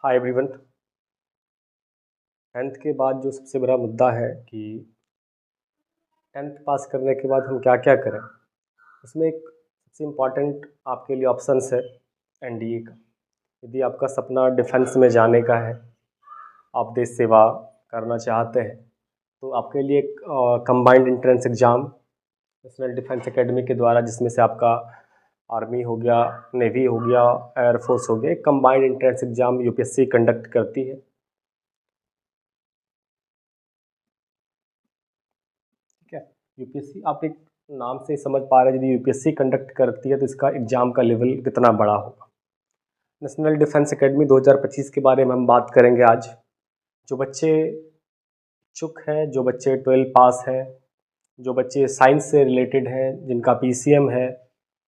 Hi everyone. Tenth के बाद जो सबसे बड़ा मुद्दा है कि टेंथ पास करने के बाद हम क्या क्या करें। उसमें एक सबसे इम्पॉर्टेंट आपके लिए ऑप्शंस है एनडीए का। यदि आपका सपना डिफेंस में जाने का है, आप देश सेवा करना चाहते हैं, तो आपके लिए एक combined entrance exam national defence academy के द्वारा, जिसमें से आपका आर्मी हो गया, नेवी हो गया, एयरफोर्स हो गया, एक combined entrance exam UPSC conduct करती है। ठीक है। यूपीएससी आप एक नाम से समझ पा रहे हैं, यदि यूपीएससी कंडक्ट करती है तो इसका एग्ज़ाम का लेवल कितना बड़ा होगा। नेशनल डिफेंस एकेडमी 2025 के बारे में हम बात करेंगे आज। जो बच्चे इच्छुक हैं, जो बच्चे 12 पास हैं, जो बच्चे साइंस से रिलेटेड हैं, जिनका पीसीएम है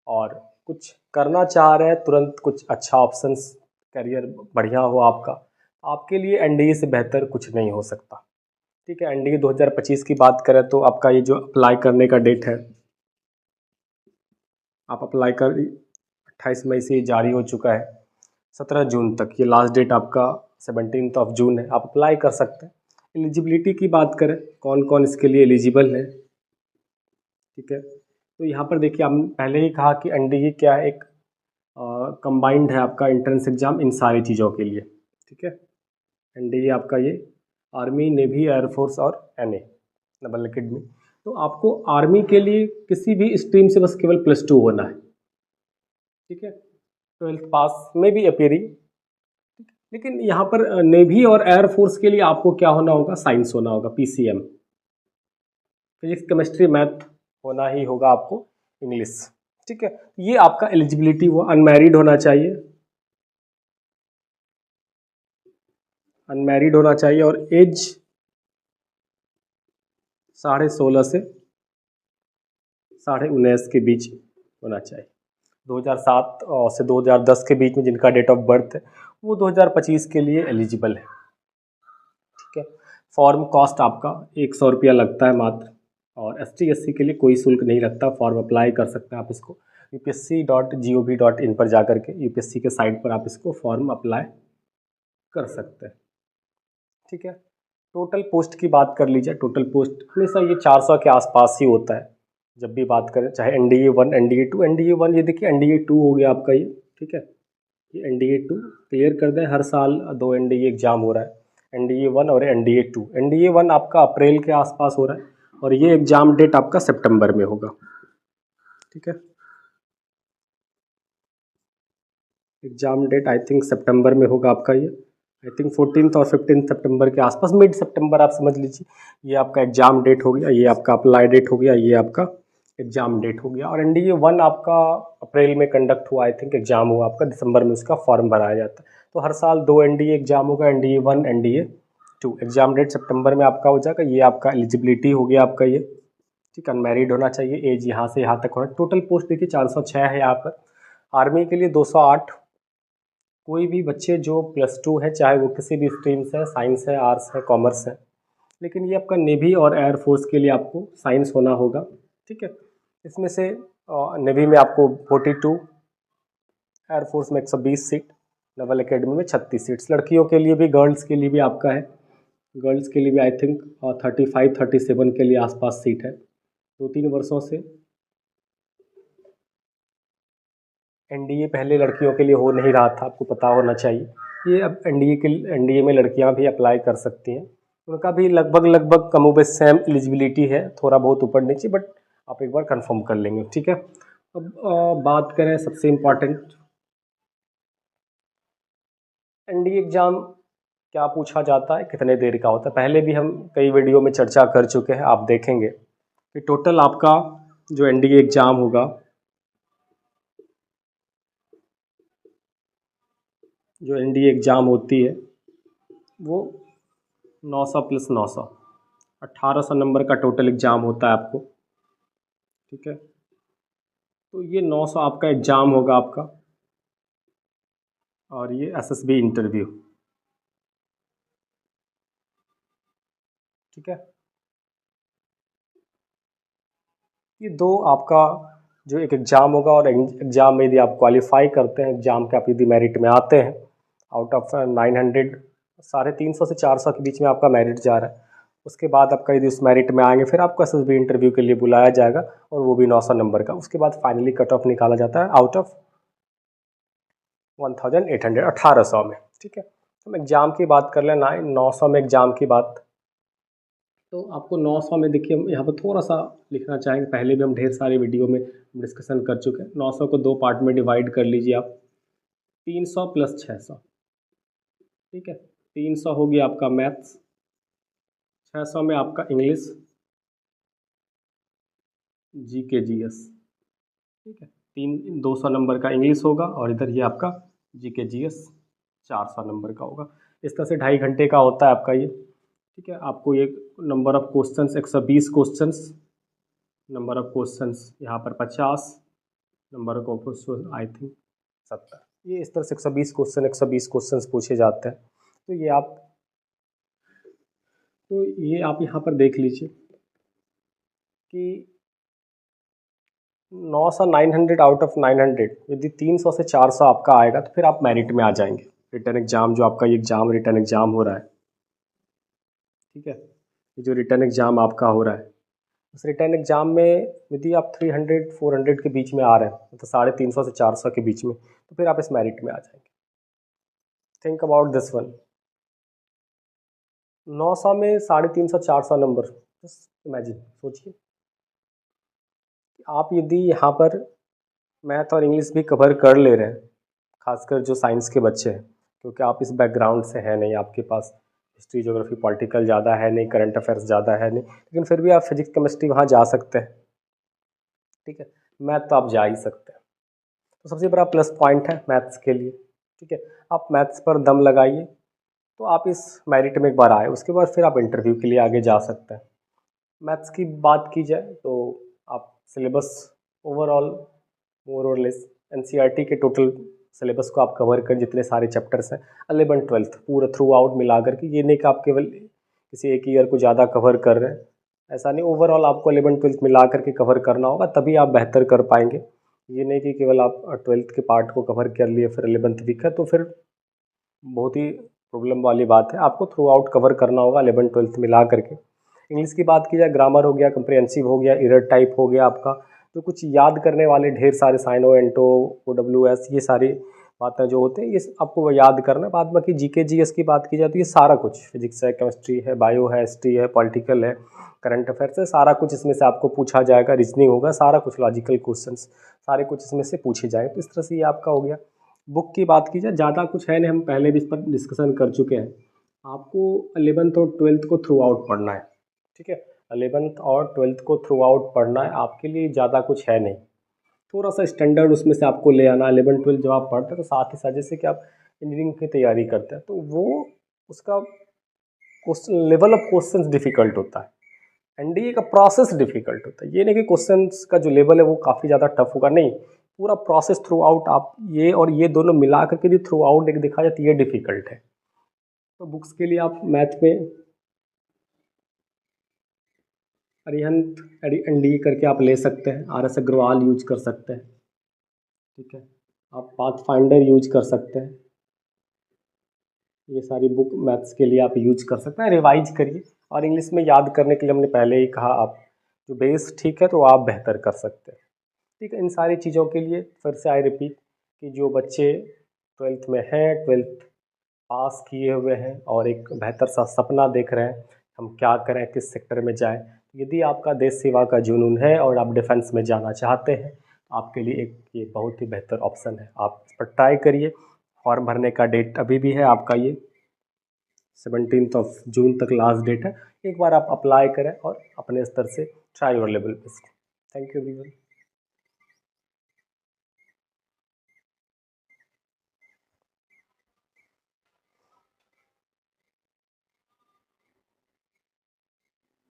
और कुछ करना चाह रहे हैं, तुरंत कुछ अच्छा ऑप्शंस, करियर बढ़िया हो आपका, आपके लिए एनडीए से बेहतर कुछ नहीं हो सकता। ठीक है। एनडीए 2025 की बात करें तो आपका ये जो अप्लाई करने का डेट है, आप अप्लाई कर 28 मई से ये जारी हो चुका है, 17 जून तक ये लास्ट डेट आपका, 17 जून है, आप अप्लाई कर सकते हैं। एलिजिबिलिटी की बात करें, कौन कौन इसके लिए एलिजिबल है। ठीक है। तो यहाँ पर देखिए, हम पहले ही कहा कि एनडीए क्या है, एक कंबाइंड है आपका एंट्रेंस एग्जाम इन सारी चीज़ों के लिए। ठीक है। एनडीए आपका ये आर्मी, नेवी, एयरफोर्स और एनए नेवल एकेडमी। तो आपको आर्मी के लिए किसी भी स्ट्रीम से बस केवल +2 होना है। ठीक है। 12th पास में भी अपीयरिंग। लेकिन यहाँ पर नेवी और एयरफोर्स के लिए आपको क्या होना होगा, साइंस होना होगा, पीसीएम, फिजिक्स केमिस्ट्री मैथ होना ही होगा आपको, इंग्लिश। ठीक है। ये आपका एलिजिबिलिटी हुआ। अनमैरिड होना चाहिए, अनमैरिड होना चाहिए और एज 16.5 से 19.5 के बीच होना चाहिए। 2007 से 2010 के बीच में जिनका डेट ऑफ बर्थ है, वो 2025 के लिए एलिजिबल है। ठीक है। फॉर्म कॉस्ट आपका 100 रुपया लगता है मात्र, और ST SC के लिए कोई शुल्क नहीं लगता। फॉर्म अप्लाई कर सकते हैं आप इसको upsc.gov.in पर जाकर के, यूपीएससी के साइट पर आप इसको फॉर्म अप्लाई कर सकते हैं। ठीक है। टोटल पोस्ट की बात कर लीजिए। टोटल पोस्ट हमेशा ये 400 के आसपास ही होता है जब भी बात करें, चाहे NDA 1, NDA 2। NDA 1 ये देखिए, NDA 2 हो गया आपका ये। ठीक है। ये NDA 2 क्लियर कर दें, हर साल 2 NDA एग्जाम हो रहा है, NDA 1 और NDA 2। NDA 1 आपका अप्रैल के आसपास हो रहा है और ये एग्ज़ाम डेट आपका सितंबर में होगा। ठीक है। एग्ज़ाम डेट आई थिंक सितंबर में होगा आपका ये, आई थिंक 14 और 15 सितंबर के आसपास, मिड सितंबर आप समझ लीजिए। ये आपका एग्ज़ाम डेट हो गया, ये आपका अप्लाई डेट हो गया, ये आपका एग्ज़ाम डेट हो गया। और NDA 1 आपका अप्रैल में कंडक्ट हुआ, आई थिंक एग्ज़ाम हुआ आपका, दिसंबर में उसका फॉर्म भराया जाता है। तो हर साल 2 NDA एग्ज़ाम होगा, NDA 1, NDA 2। एग्ज़ाम डेट सितंबर में आपका हो जाएगा। ये आपका एलिजिबिलिटी हो गया आपका ये। ठीक है। अनमैरिड होना चाहिए, एज यहाँ से यहाँ तक होना। टोटल पोस्ट देखिए 406 है यहाँ पर। आर्मी के लिए 208। कोई भी बच्चे जो +2 है, चाहे वो किसी भी स्ट्रीम से है, साइंस है, आर्ट्स है, कॉमर्स है, लेकिन ये आपका नेवी और एयरफोर्स के लिए आपको साइंस होना होगा। ठीक है। इसमें से नेवी में आपको 42, एयरफोर्स में 120 सीट, नेवल एकेडमी में 36 सीट्स। लड़कियों के लिए भी, गर्ल्स के लिए भी आपका है। गर्ल्स के लिए भी आई थिंक 35, 37 के लिए आसपास सीट है। 2-3 वर्षों से एनडीए पहले लड़कियों के लिए हो नहीं रहा था, आपको पता होना चाहिए। ये अब एनडीए में लड़कियां भी अप्लाई कर सकती हैं। उनका भी लगभग लगभग कमोबेश सेम एलिजिबिलिटी है, थोड़ा बहुत ऊपर नीचे, बट आप एक बार कंफर्म कर लेंगे। ठीक है। अब बात करें सबसे इम्पॉर्टेंट, एनडीए एग्ज़ाम क्या पूछा जाता है, कितने देर का होता है। पहले भी हम कई वीडियो में चर्चा कर चुके हैं, आप देखेंगे कि टोटल आपका जो एनडीए एग्ज़ाम होगा, जो एनडीए एग्ज़ाम होती है, वो 900 + 900, 1800 नंबर का टोटल एग्ज़ाम होता है आपको। ठीक है। तो ये 900 आपका एग्ज़ाम होगा आपका, और ये SSB इंटरव्यू। ठीक है। ये दो आपका जो एक एग्ज़ाम होगा, और एग्ज़ाम में यदि आप क्वालिफाई करते हैं, एग्ज़ाम के आप यदि मेरिट में आते हैं, आउट ऑफ 900 350 से 400 के बीच में आपका मेरिट जा रहा है। उसके बाद आपका यदि उस मेरिट में आएंगे फिर आपको एसएसबी इंटरव्यू के लिए बुलाया जाएगा और वो भी 900 नंबर का। उसके बाद फाइनली कट ऑफ निकाला जाता है आउट ऑफ 1800 1800 में। ठीक है, हम एग्ज़ाम की बात कर लें 900 में एग्ज़ाम की बात, तो आपको 900 में देखिए हम यहाँ पर थोड़ा सा लिखना चाहेंगे, पहले भी हम ढेर सारे वीडियो में डिस्कशन कर चुके हैं। 900 को 2 पार्ट में डिवाइड कर लीजिए आप, 300 प्लस 600। ठीक है, 300 हो गया आपका मैथ्स, 600 में आपका इंग्लिश, जीके जीएस। ठीक है, 200 नंबर का इंग्लिश होगा और इधर ये आपका जीके जीएस 400 नंबर का होगा। इस तरह से 2.5 घंटे का होता है आपका ये। ठीक है, आपको ये number of questions 120 questions, number of questions यहाँ पर 50, number of question I think 70। ये इस तरह से 120 क्वेश्चंस पूछे जाते हैं। तो ये आप यहाँ पर देख लीजिए कि 900 900 आउट ऑफ 900 यदि 300 से 400 आपका आएगा तो फिर आप मेरिट में आ जाएंगे। रिटर्न एग्ज़ाम जो आपका ये एग्ज़ाम रिटर्न एग्ज़ाम हो रहा है, ठीक है, ये जो रिटर्न एग्ज़ाम आपका हो रहा है, उस रिटर्न एग्ज़ाम में यदि आप 300 400 के बीच में आ रहे हैं, तो 350 से 400 के बीच में, तो फिर आप इस मेरिट में आ जाएंगे। Think about this one. 900 में 350 400 नंबर, जस्ट इमेजिन, सोचिए आप यदि यहाँ पर मैथ और इंग्लिश भी कवर कर ले रहे हैं, खासकर जो साइंस के बच्चे हैं, क्योंकि आप इस बैकग्राउंड से हैं नहीं, आपके पास हिस्ट्री ज्योग्राफी पॉलिटिकल ज़्यादा है नहीं, करंट अफेयर्स ज़्यादा है नहीं, लेकिन फिर भी आप फिजिक्स केमिस्ट्री वहाँ जा सकते हैं। ठीक है, मैथ तो आप जा ही सकते हैं, तो सबसे बड़ा प्लस पॉइंट है मैथ्स के लिए। ठीक है, आप मैथ्स पर दम लगाइए तो आप इस मेरिट में एक बार आए, उसके बाद फिर आप इंटरव्यू के लिए आगे जा सकते हैं। मैथ्स की बात की जाए तो आप सिलेबस ओवरऑल मोर और लेस एनसीईआरटी के टोटल सिलेबस को आप कवर कर, जितने सारे चैप्टर्स हैं 11 12 पूरा थ्रू आउट मिला कर के, ये नहीं कि आप केवल किसी एक ईयर को ज़्यादा कवर कर रहे हैं, ऐसा नहीं, ओवरऑल आपको 11 12 मिला करके कवर करना होगा, तभी आप बेहतर कर पाएंगे। ये नहीं कि केवल आप 12th के पार्ट को कवर कर लिए फिर 11th वीक है, तो फिर बहुत ही प्रॉब्लम वाली बात है। आपको थ्रू आउट कवर करना होगा 11 12th मिला करके। इंग्लिश की बात की जाए, ग्रामर हो गया, कंप्रिहेंसिव हो गया, इरर टाइप हो गया आपका, तो कुछ याद करने वाले ढेर सारे साइनो एंटो OWS ये सारी बातें जो होते हैं ये आपको याद करना। बाद बाकी जीके जीएस की बात की जाए तो ये सारा कुछ फिजिक्स है, केमिस्ट्री है, बायो है, हिस्ट्री है, पॉलिटिकल है, करंट अफेयर्स है, सारा कुछ इसमें से आपको पूछा जाएगा, रीजनिंग होगा, सारा कुछ लॉजिकल क्वेश्चंस सारे कुछ इसमें से पूछे जाएंगे। तो इस तरह से ये आपका हो गया। बुक की बात की जाए, ज़्यादा कुछ है नहीं, हम पहले भी इस पर डिस्कशन कर चुके हैं। आपको 11th और 12th को थ्रू आउट पढ़ना है। ठीक है, 11th और 12th को थ्रू आउट पढ़ना है, आपके लिए ज़्यादा कुछ है नहीं, थोड़ा सा स्टैंडर्ड उसमें से आपको ले आना। 11 12 जब आप पढ़ते हैं तो साथ ही साथ जैसे कि आप इंजीनियरिंग की तैयारी करते हैं, तो वो उसका question level of questions difficult होता है, एनडीए का प्रोसेस डिफ़िकल्ट होता है। ये नहीं कि क्वेश्चंस का जो लेवल है वो काफ़ी ज़्यादा टफ होगा, नहीं, पूरा प्रोसेस थ्रू आउट आप ये और ये दोनों मिला करके भी थ्रू आउट एक देखा जाए तो ये डिफ़िकल्ट है। तो बुक्स के लिए आप मैथ में अरिहंत एनडी करके आप ले सकते हैं, RS अग्रवाल यूज कर सकते हैं। ठीक है, आप पाथ फाइंडर यूज कर सकते हैं, ये सारी बुक मैथ्स के लिए आप यूज कर सकते हैं। रिवाइज करिए, और इंग्लिश में याद करने के लिए हमने पहले ही कहा, आप जो बेस ठीक है तो आप बेहतर कर सकते हैं। ठीक है, इन सारी चीज़ों के लिए फिर से आई रिपीट कि जो बच्चे 12th में हैं, 12th पास किए हुए हैं और एक बेहतर सा सपना देख रहे हैं हम क्या करें, किस सेक्टर में जाएं, यदि आपका देश सेवा का जुनून है और आप डिफेंस में जाना चाहते हैं, आपके लिए एक ये बहुत ही बेहतर ऑप्शन है। आप इस पर ट्राई करिए। फॉर्म भरने का डेट अभी भी है आपका, ये 17 जून तक लास्ट डेट है। एक बार आप अप्लाई करें और अपने स्तर से try your level best. Thank you everyone.